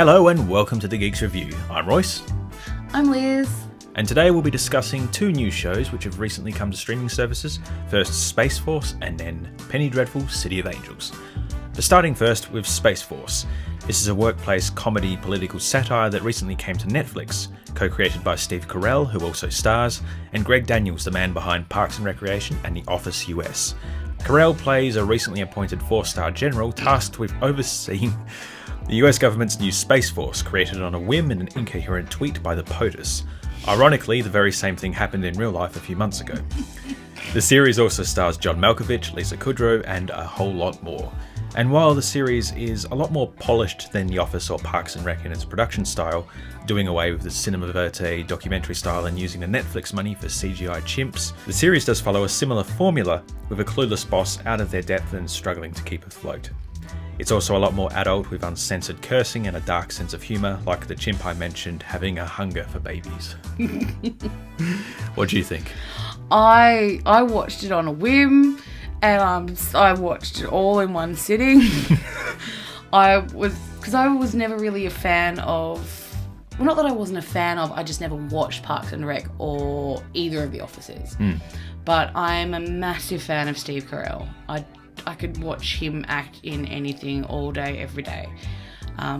Hello and welcome to the Geeks Review. I'm Royce. I'm Liz. And today we'll be discussing two new shows which have recently come to streaming services. First Space Force and then Penny Dreadful City of Angels. But starting first with Space Force. This is a workplace comedy political satire that recently came to Netflix, co-created by Steve Carell, who also stars, and Greg Daniels, the man behind Parks and Recreation and The Office US. Carell plays a recently appointed 4-star general tasked with overseeing the US government's new Space Force, created on a whim in an incoherent tweet by the POTUS. Ironically, the very same thing happened in real life a few months ago. The series also stars John Malkovich, Lisa Kudrow, and a whole lot more. And while the series is a lot more polished than The Office or Parks and Rec in its production style, doing away with the cinema verite documentary style and using the Netflix money for CGI chimps, the series does follow a similar formula, with a clueless boss out of their depth and struggling to keep afloat. It's also a lot more adult, with uncensored cursing and a dark sense of humour, like the chimp I mentioned having a hunger for babies. What do you think? I watched it on a whim, and I watched it all in one sitting. Because I was never really a fan of, well, not that I wasn't a fan of, I just never watched Parks and Rec or either of The Offices. But I'm a massive fan of Steve Carell. I could watch him act in anything all day, every day.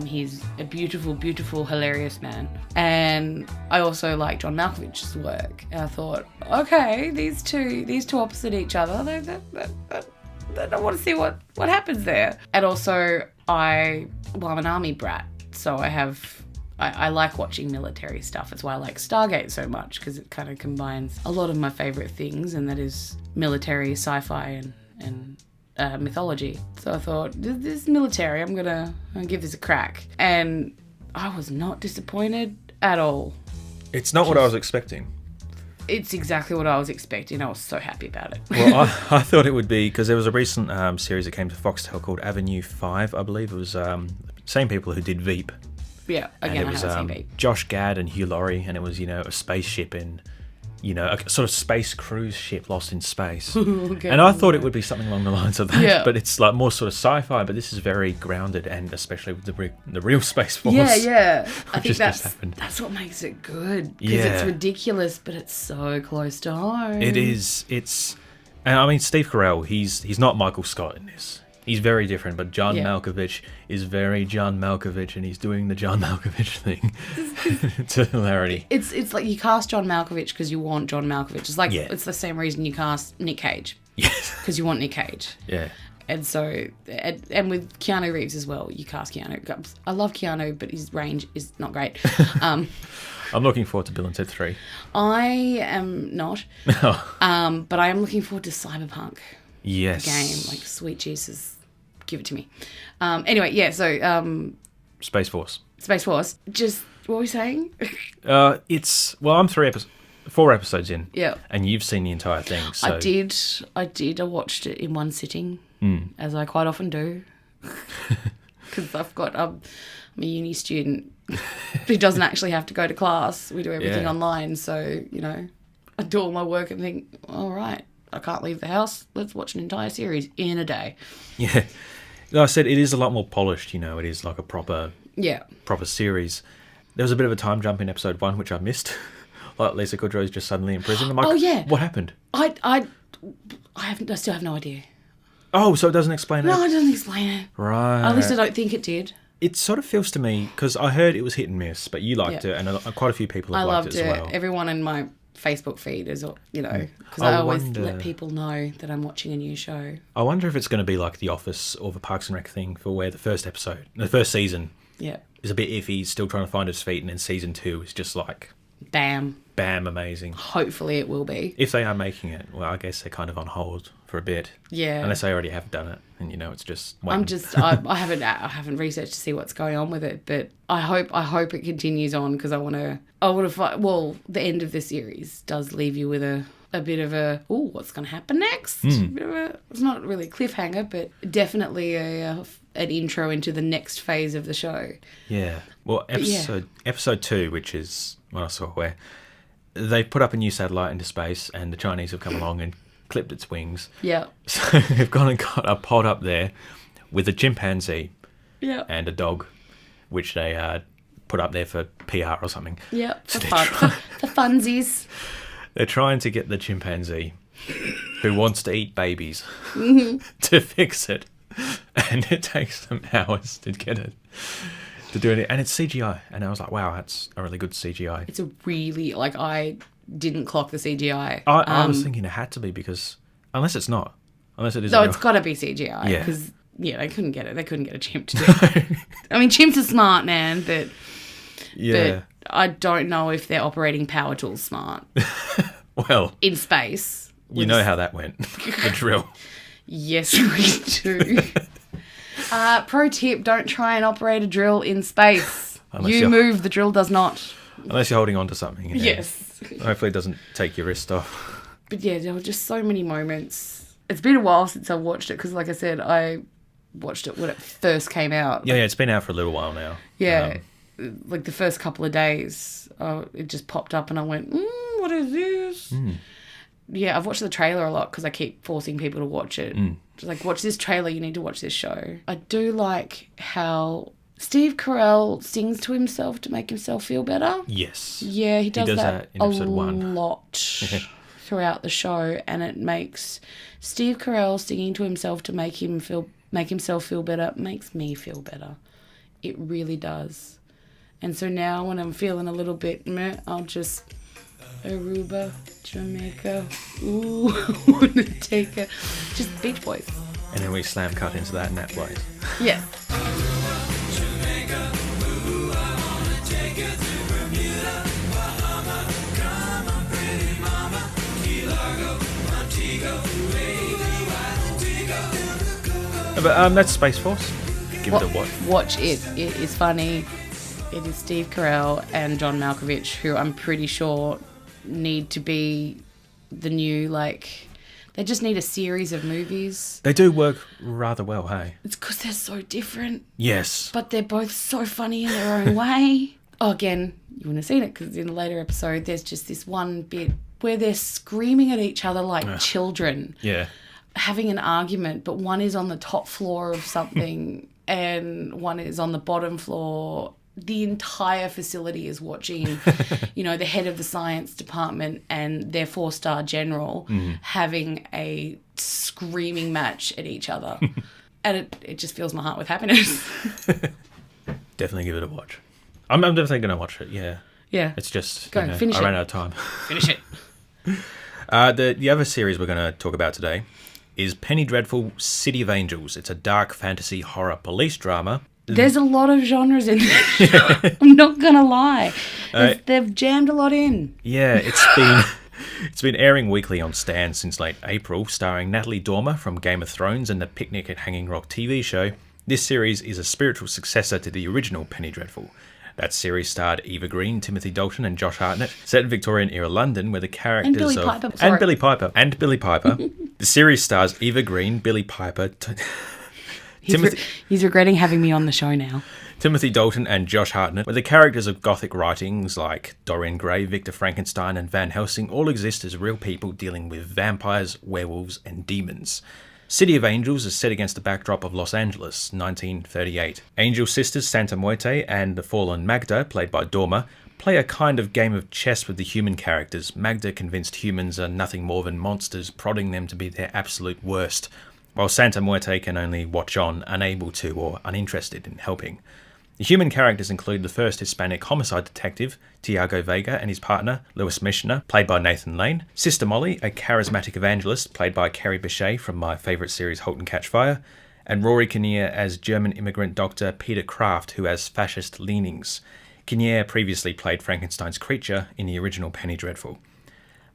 He's a beautiful, beautiful, hilarious man. And I also like John Malkovich's work. And I thought, okay, these two opposite each other, I want to see what happens there. And also, I'm an army brat, so I like watching military stuff. That's why I like Stargate so much, because it kind of combines a lot of my favourite things, and that is military, sci-fi, and mythology. So I thought, this is military, I'm gonna give this a crack. And I was not disappointed at all. It's not what I was expecting. It's exactly what I was expecting. I was so happy about it. Well, I thought it would be, because there was a recent series that came to Foxtel called Avenue 5, I believe. It was same people who did Veep. Yeah, again, I haven't seen Veep. Josh Gad and Hugh Laurie, and it was, a spaceship in, a sort of space cruise ship lost in space. Okay. And I thought it would be something along the lines of that, yeah. But it's like more sort of sci-fi, but this is very grounded, and especially with the real Space Force. Yeah. I think that's what makes it good. Because it's ridiculous, but it's so close to home. It is. And I mean, Steve Carell, he's not Michael Scott in this. He's very different, but John Malkovich is very John Malkovich, and he's doing the John Malkovich thing. It's a hilarity. It's like you cast John Malkovich because you want John Malkovich. It's like it's the same reason you cast Nick Cage. Yes. Because you want Nick Cage. Yeah. And so, and with Keanu Reeves as well, you cast Keanu. I love Keanu, but his range is not great. I'm looking forward to Bill and Ted 3. I am not. But I am looking forward to Cyberpunk. Yes. Game, like, sweet Jesus, give it to me. Anyway, so Space Force. Just what were we saying? I'm 4 episodes in. Yeah. And you've seen the entire thing. So. I did. I watched it in one sitting, as I quite often do, because I'm a uni student who doesn't actually have to go to class. We do everything online, so I do all my work and think, all right, I can't leave the house. Let's watch an entire series in a day. Yeah. Like I said, it is a lot more polished, it is like a proper series. There was a bit of a time jump in episode 1, which I missed. Like Lisa Kudrow is just suddenly in prison. I'm like, what happened? I still have no idea. Oh, so it doesn't explain it? No, it doesn't explain it. Right. At least I don't think it did. It sort of feels to me, because I heard it was hit and miss, but you liked it, and quite a few people have liked it as well. I loved it. Everyone in my Facebook feed is, because I always let people know that I'm watching a new show. I wonder if it's going to be like The Office or the Parks and Rec thing, for where the first season is a bit iffy, still trying to find his feet, and then season 2 is just like... Bam, amazing. Hopefully it will be. If they are making it, well, I guess they're kind of on hold for a bit. Yeah. Unless they already have done it, and it's just waiting. I haven't researched to see what's going on with it, but I hope it continues on, because I want to fight. Well, the end of the series does leave you with a bit of a, what's going to happen next? It's not really a cliffhanger, but definitely an intro into the next phase of the show. Yeah. Well, episode 2, which is what I saw, where they've put up a new satellite into space, and the Chinese have come along and clipped its wings. Yeah. So they've gone and got a pod up there with a chimpanzee and a dog. which they put up there for PR or something. Yep, So for funsies. They're trying to get the chimpanzee who wants to eat babies to fix it. And it takes them hours to get it to do it. And it's CGI. And I was like, wow, that's a really good CGI. It's a really, like, I didn't clock the CGI. I was thinking it had to be because, unless it's not. Unless it is. No, it's got to be CGI. Yeah. Because, they couldn't get it. They couldn't get a chimp to do it. I mean, chimps are smart, man, but I don't know if they're operating power tools smart. Well. In space. You know how that went. The drill. Yes, we do. Pro tip, don't try and operate a drill in space. You move, the drill does not. Unless you're holding on to something. Yes. Hopefully it doesn't take your wrist off. But yeah, there were just so many moments. It's been a while since I watched it because, like I said, I watched it when it first came out. Yeah, it's been out for a little while now. Yeah, like the first couple of days, it just popped up and I went, what is this? Yeah, I've watched the trailer a lot because I keep forcing people to watch it. Just like, watch this trailer, you need to watch this show. I do like how Steve Carell sings to himself to make himself feel better. Yes. Yeah, he does that in episode 1. Lot throughout the show, and it makes Steve Carell singing to himself to make himself feel better makes me feel better. It really does. And so now when I'm feeling a little bit meh, I'll just Aruba, Jamaica, ooh, I want to take a... Just Beach Boys. And then we slam cut into that and that plays. Yeah. But that's Space Force. Give it a watch. Watch it. It is funny. It is Steve Carell and John Malkovich, who I'm pretty sure need to be the new, like, they just need a series of movies. They do work rather well, hey? It's because they're so different. Yes. But they're both so funny in their own way. Oh, again, you wouldn't have seen it because in a later episode, there's just this one bit where they're screaming at each other like children. Yeah. Having an argument, but one is on the top floor of something and one is on the bottom floor. The entire facility is watching, the head of the science department and their 4-star general having a screaming match at each other. And it just fills my heart with happiness. Definitely give it a watch. I'm definitely going to watch it, yeah. Yeah. It's just, finish I it. ran out of time. Finish it. The other series we're going to talk about today is Penny Dreadful City of Angels. It's a dark fantasy horror police drama. There's a lot of genres in there. I'm not going to lie. They've jammed a lot in. Yeah, it's been airing weekly on Stan since late April, starring Natalie Dormer from Game of Thrones and the Picnic at Hanging Rock TV show. This series is a spiritual successor to the original Penny Dreadful. That series starred Eva Green, Timothy Dalton and Josh Hartnett, set in Victorian-era London where the characters Billy Piper. The series stars Eva Green, Billy Piper... He's regretting having me on the show now. Timothy Dalton and Josh Hartnett, where the characters of Gothic writings like Dorian Gray, Victor Frankenstein and Van Helsing all exist as real people dealing with vampires, werewolves and demons. City of Angels is set against the backdrop of Los Angeles, 1938. Angel sisters Santa Muerte and the fallen Magda, played by Dormer, play a kind of game of chess with the human characters. Magda convinced humans are nothing more than monsters, prodding them to be their absolute worst, while Santa Muerte can only watch on, unable to or uninterested in helping. The human characters include the first Hispanic homicide detective, Tiago Vega, and his partner, Louis Michener, played by Nathan Lane, Sister Molly, a charismatic evangelist, played by Carrie Bechet from my favourite series Halt and Catch Fire, and Rory Kinnear as German immigrant Dr. Peter Kraft, who has fascist leanings. Kinnear previously played Frankenstein's creature in the original Penny Dreadful.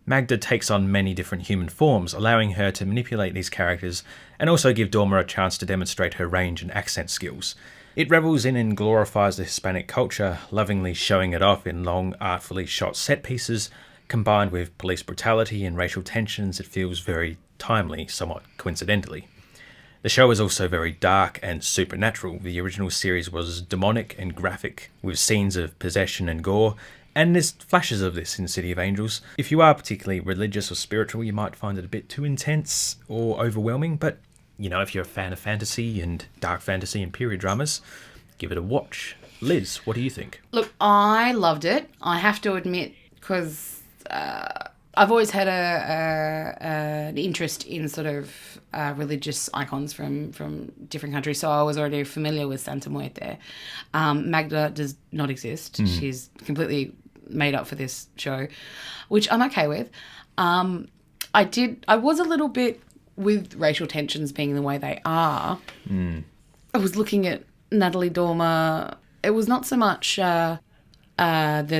Magda takes on many different human forms, allowing her to manipulate these characters and also give Dormer a chance to demonstrate her range and accent skills. It revels in and glorifies the Hispanic culture, lovingly showing it off in long, artfully shot set pieces. Combined with police brutality and racial tensions, it feels very timely, somewhat coincidentally. The show is also very dark and supernatural. The original series was demonic and graphic, with scenes of possession and gore, and there's flashes of this in City of Angels. If you are particularly religious or spiritual, you might find it a bit too intense or overwhelming, but, if you're a fan of fantasy and dark fantasy and period dramas, give it a watch. Liz, what do you think? Look, I loved it. I have to admit, because I've always had an interest in sort of religious icons from different countries, so I was already familiar with Santa Muerte. Magda does not exist. She's completely made up for this show, which I'm okay with. I was a little bit, with racial tensions being the way they are, I was looking at Natalie Dormer. It was not so much the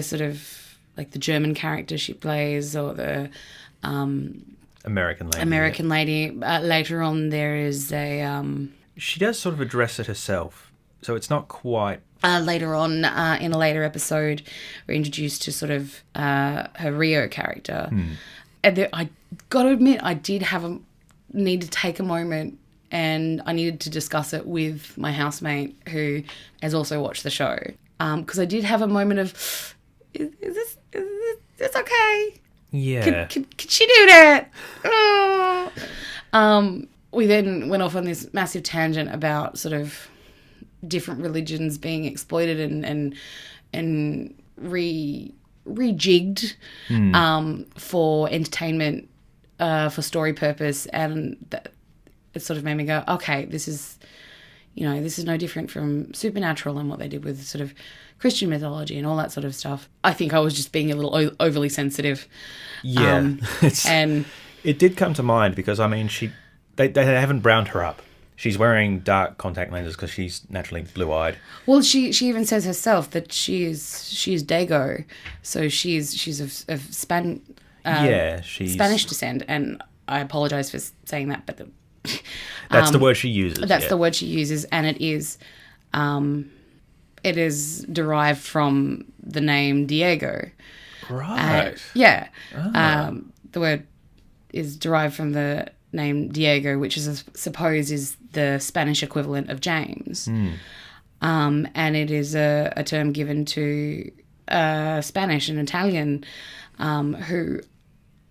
sort of like the German character she plays or the American lady. Later on, there is a... she does sort of address it herself, so it's not quite... later on, in a later episode, we're introduced to sort of her Rio character. And I got to admit, I did need to take a moment, and I needed to discuss it with my housemate who has also watched the show. Because I did have a moment of, is this okay? Yeah. Could she do that? Oh. We then went off on this massive tangent about sort of different religions being exploited and rejigged for entertainment, for story purpose, and it sort of made me go, okay, this is no different from Supernatural and what they did with sort of Christian mythology and all that sort of stuff. I think I was just being a little overly sensitive. Yeah. And it did come to mind because, I mean, they haven't browned her up. She's wearing dark contact lenses because she's naturally blue-eyed. Well, she even says herself that she is Dago, so she's of Spanish descent, and I apologise for saying that, but that's the word she uses. That's the word she uses, and it is derived from the name Diego. Right. Yeah. Oh. The word is derived from the name Diego, which is supposed is the Spanish equivalent of James. And it is a term given to Spanish and Italian who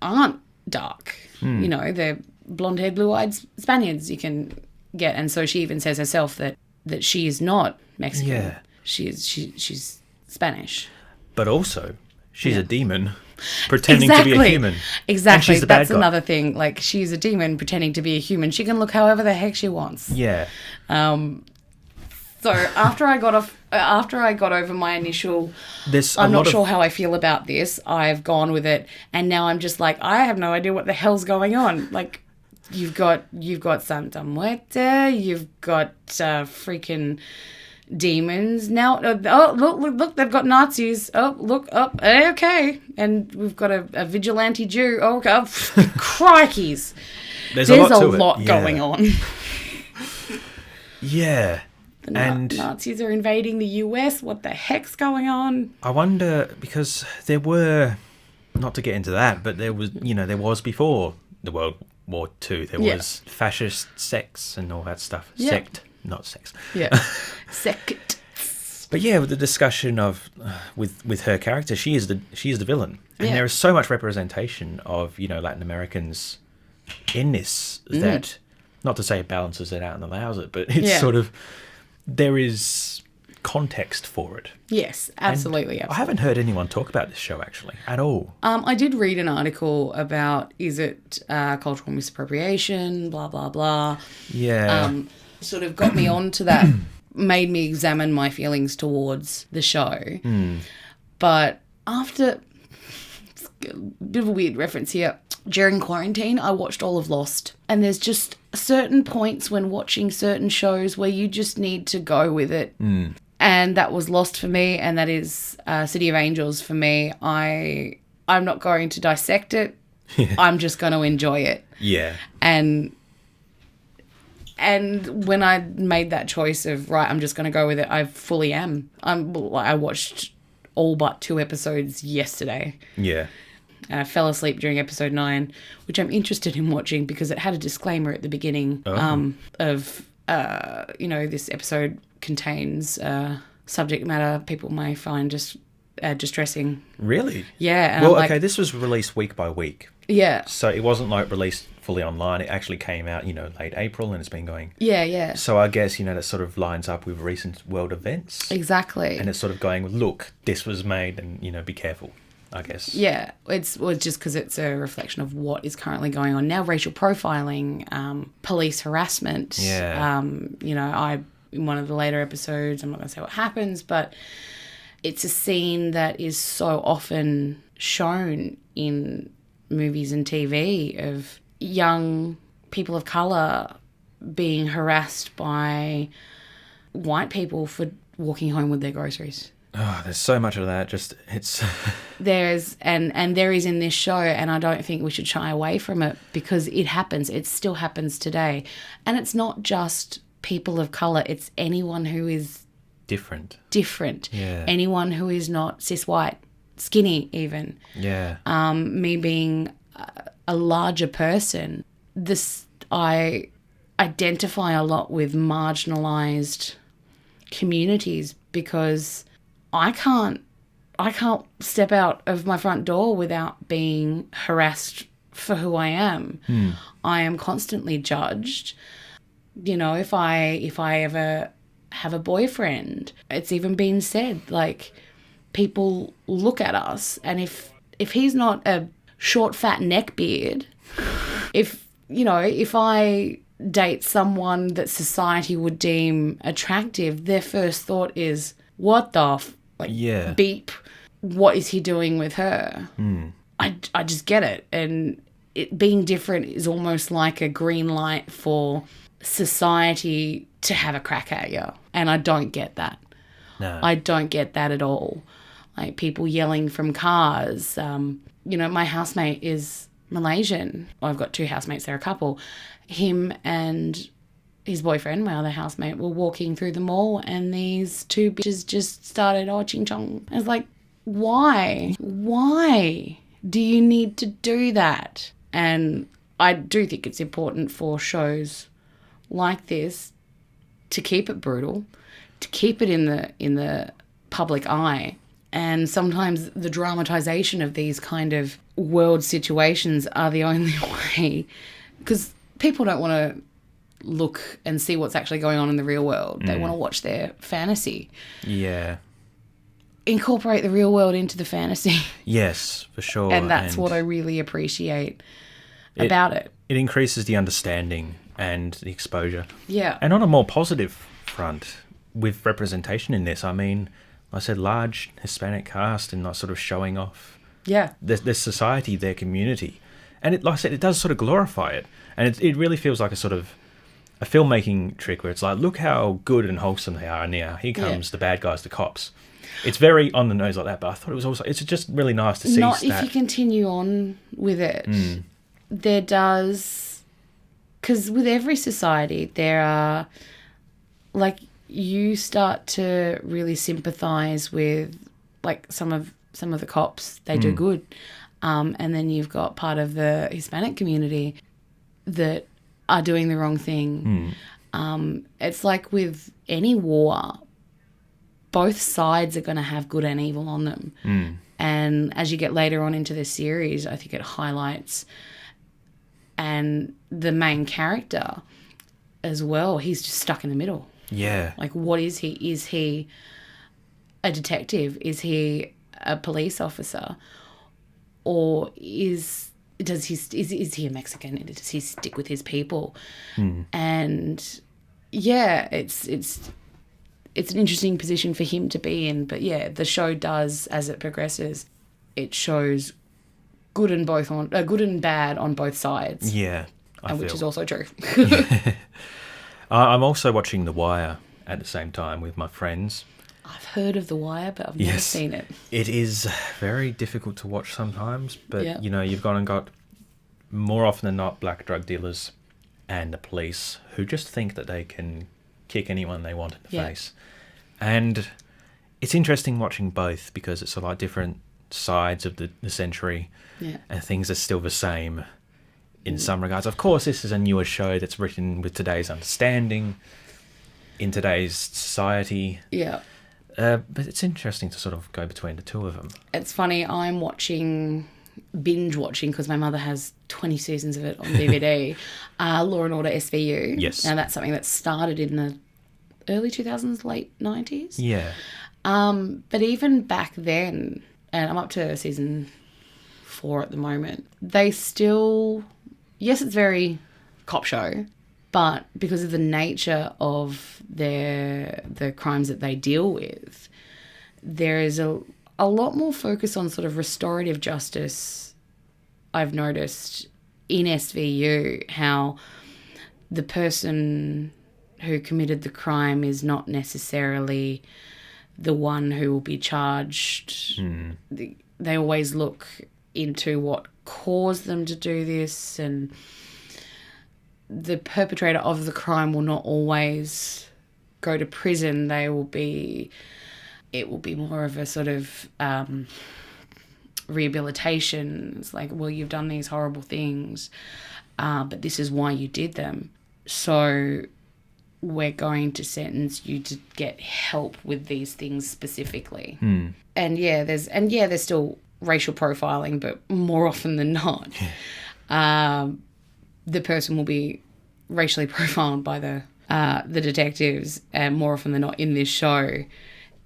aren't dark. You know, they're blonde-haired, blue-eyed Spaniards you can get. And so she even says herself that she is not Mexican. Yeah. She's Spanish. But also, she's a demon pretending to be a human. Exactly. And she's the bad That's guy. another thing. Like, she's a demon pretending to be a human. She can look however the heck she wants. Yeah. So after I got over my initial, I'm not sure how I feel about this, I've gone with it, and now I'm just like, I have no idea what the hell's going on. Like, you've got Santa Muerte, you've got freaking demons now. Oh, look, they've got Nazis. Oh, look up. Okay, and we've got a vigilante Jew. Oh, crikeys. There's a lot going on. Yeah. And Nazis are invading the US. What the heck's going on? I wonder, because there were, not to get into that, but there was before the World War II, there was fascist sects and all that stuff. Yeah. Sect, not sex. Yeah. Sect. But yeah, with the discussion of with her character, she is the villain, and there is so much representation of Latin Americans in this that, not to say it balances it out and allows it, but it's sort of, there is context for it. Yes, absolutely. I haven't heard anyone talk about this show actually at all. I did read an article about, is it cultural misappropriation, blah blah blah. Yeah. Sort of got me onto that. Made me examine my feelings towards the show. But after, it's a bit of a weird reference here, during quarantine I watched all of Lost, and there's just certain points when watching certain shows where you just need to go with it. And that was Lost for me, and that is City of Angels for me. I'm not going to dissect it. I'm just going to enjoy it. Yeah. And when I made that choice of, right, I'm just going to go with it, I fully am. I watched all but 2 episodes yesterday. Yeah. I fell asleep during episode 9, which I'm interested in watching because it had a disclaimer at the beginning of, this episode contains subject matter people may find just distressing. Really? Yeah. Well, okay, this was released week by week. Yeah. So it wasn't like released fully online. It actually came out, late April, and it's been going. Yeah. So I guess, that sort of lines up with recent world events. Exactly. And it's sort of going, look, this was made and, be careful, I guess. Yeah, it's just because it's a reflection of what is currently going on now. Racial profiling, police harassment. Yeah. In one of the later episodes, I'm not going to say what happens, but it's a scene that is so often shown in movies and TV of young people of colour being harassed by white people for walking home with their groceries. Oh, there's so much of that. Just it's there is in this show, and I don't think we should shy away from it because it happens. It still happens today, and it's not just people of colour. It's anyone who is different. Yeah. Anyone who is not cis white, skinny even. Yeah. Me being a larger person, I identify a lot with marginalised communities because I can't step out of my front door without being harassed for who I am. I am constantly judged. If I ever have a boyfriend, it's even been said, like, people look at us, and if he's not a short, fat neckbeard, if I date someone that society would deem attractive, their first thought is, what the beep, what is he doing with her? I just get it. And it being different is almost like a green light for society to have a crack at you. And I don't get that. No. I don't get that at all. Like people yelling from cars. My housemate is Malaysian. I've got two housemates, they're a couple. Him and his boyfriend, my other housemate, were walking through the mall and these two bitches just started, ching chong. I was like, why? Why do you need to do that? And I do think it's important for shows like this to keep it brutal, to keep it in the public eye. And sometimes the dramatization of these kind of world situations are the only way, because people don't want to look and see what's actually going on in the real world. They want to watch their fantasy. Yeah. Incorporate the real world into the fantasy. Yes, for sure. And that's what I really appreciate about it. It increases the understanding and the exposure. Yeah. And on a more positive front, with representation in this, I mean, like I said, large Hispanic cast and not sort of showing off their society, their community. And it, like I said, it does sort of glorify it. And it really feels like a sort of a filmmaking trick where it's like, look how good and wholesome they are now. Here comes the bad guys, the cops. It's very on the nose like that, but I thought it was also, it's just really nice to see Not that. if you continue on with it. There does, because with every society, there are, like, you start to really sympathise with, like, some of the cops. They do good. And then you've got part of the Hispanic community that are doing the wrong thing. It's like with any war, both sides are going to have good and evil on them. And as you get later on into the series, I think it highlights, and the main character as well, he's just stuck in the middle. Yeah. Like, what is he? Is he a detective? Is he a police officer? Or is he a Mexican? Does he stick with his people? And yeah, it's an interesting position for him to be in. But yeah, the show does, as it progresses, it shows good and bad on both sides. Yeah, which is also true. I'm also watching The Wire at the same time with my friends. I've heard of The Wire, but I've never seen it. It is very difficult to watch sometimes, but you've gone and got, more often than not, black drug dealers and the police who just think that they can kick anyone they want in the face. And it's interesting watching both because it's sort of like different sides of the century, and things are still the same in some regards. Of course, this is a newer show that's written with today's understanding in today's society. Yeah. But it's interesting to sort of go between the two of them. It's funny, I'm watching binge watching, because my mother has 20 seasons of it on DVD, Law and Order SVU. Yes. Now, that's something that started in the early 2000s, late 90s. Yeah. But even back then, and I'm up to season 4 at the moment, they still, yes, it's very cop show, but because of the nature of the crimes that they deal with, there is a lot more focus on sort of restorative justice. I've noticed in SVU how the person who committed the crime is not necessarily the one who will be charged. They always look into what caused them to do this, and the perpetrator of the crime will not always go to prison. It will be more of a sort of rehabilitation. It's like, well, you've done these horrible things, but this is why you did them. So we're going to sentence you to get help with these things specifically. And there's still racial profiling, but more often than not, the person will be racially profiled by the detectives, and more often than not in this show,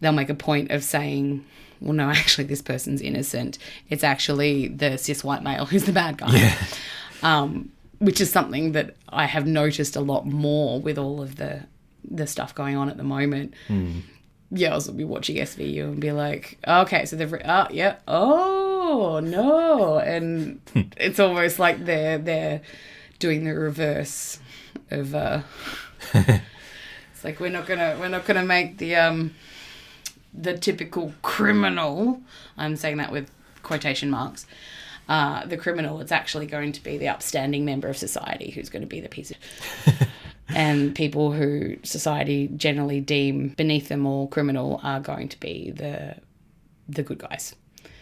they'll make a point of saying, well, no, actually this person's innocent. It's actually the cis white male who's the bad guy. Yeah. Which is something that I have noticed a lot more with all of the stuff going on at the moment. Girls will be watching SVU and be like, okay, so oh, no. And it's almost like they're doing the reverse of it's like, we're not gonna make the typical criminal, I'm saying that with quotation marks, the criminal. It's actually going to be the upstanding member of society who's going to be the piece of and people who society generally deem beneath them or criminal are going to be the good guys.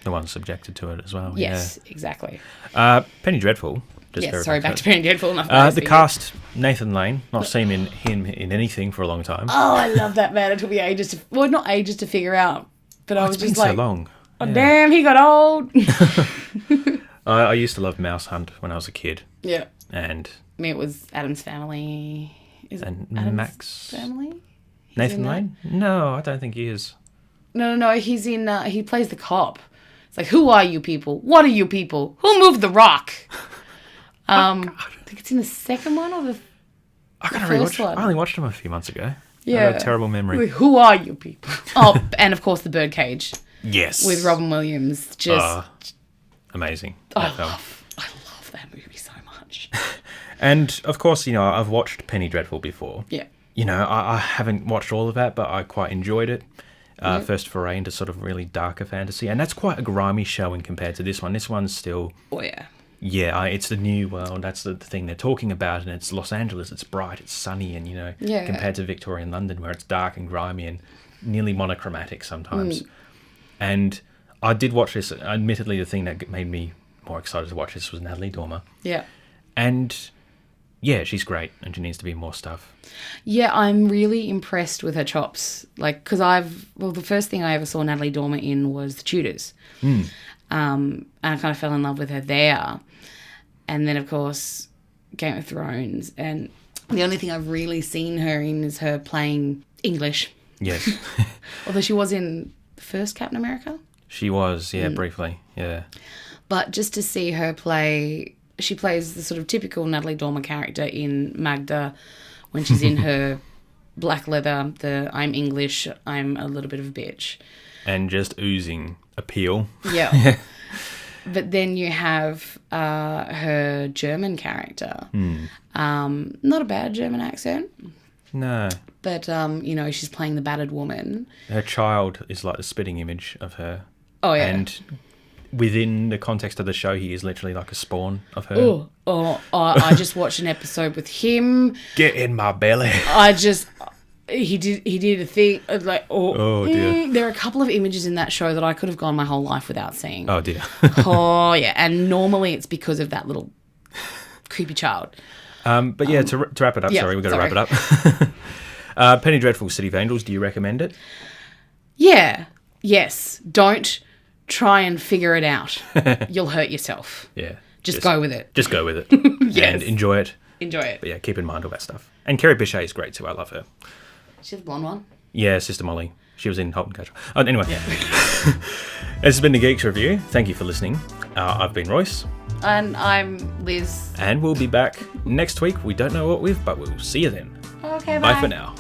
The ones subjected to it as well. Yes, yeah. Exactly. Penny Dreadful. Back to Penny Dreadful. The cast, Nathan Lane, not seen him in anything for a long time. Oh, I love that man. It took me ages not ages to figure out, but I was just like, so long. Oh, yeah. Damn, he got old. I used to love Mouse Hunt when I was a kid. Yeah. And I mean, it was Adam's Family. Is it Adam's Max Family? Nathan Lane? No, I don't think he is. No. He's in. He plays the cop. It's like, who are you people? What are you people? Who moved the rock? I think it's in the second one or the first one. I only watched him a few months ago. Yeah. I have a terrible memory. Like, who are you people? Oh, and of course the Birdcage. Yes. With Robin Williams. Just amazing. I love that movie so much. And of course, I've watched Penny Dreadful before. Yeah. I haven't watched all of that, but I quite enjoyed it. First foray into sort of really darker fantasy, and that's quite a grimy showing compared to this one. This one's still... Oh, yeah. Yeah, it's the new world. That's the thing they're talking about, and it's Los Angeles. It's bright, it's sunny, and, compared to Victorian London, where it's dark and grimy and nearly monochromatic sometimes. And I did watch this. Admittedly, the thing that made me more excited to watch this was Natalie Dormer. Yeah. And... yeah, she's great, and she needs to be in more stuff. Yeah, I'm really impressed with her chops. Like, because the first thing I ever saw Natalie Dormer in was The Tudors. And I kind of fell in love with her there. And then, of course, Game of Thrones. And the only thing I've really seen her in is her playing English. Yes. Although she was in the first Captain America. She was, yeah, briefly, yeah. But just to see her play... She plays the sort of typical Natalie Dormer character in Magda when she's in her black leather, I'm English, I'm a little bit of a bitch. And just oozing appeal. Yeah. But then you have her German character. Not a bad German accent. No. But, she's playing the battered woman. Her child is like the spitting image of her. Oh, yeah. And... within the context of the show, he is literally like a spawn of her. I just watched an episode with him. Get in my belly. He did a thing like, oh dear. There are a couple of images in that show that I could have gone my whole life without seeing. Oh dear. Oh yeah, and normally it's because of that little creepy child. But yeah, to wrap it up. Yeah, sorry, we've got to wrap it up. Penny Dreadful, City of Angels. Do you recommend it? Yeah. Yes. Don't try and figure it out. You'll hurt yourself. Yeah. Just go with it. Just go with it. Yes. And enjoy it. Enjoy it. But yeah, keep in mind all that stuff. And Kerry Bichet is great too. I love her. She's the blonde one. Yeah, Sister Molly. She was in Halt and Catch. Anyway. Yeah. This has been the Geeks Review. Thank you for listening. I've been Royce. And I'm Liz. And we'll be back next week. We don't know what with, but we'll see you then. Okay, Bye for now.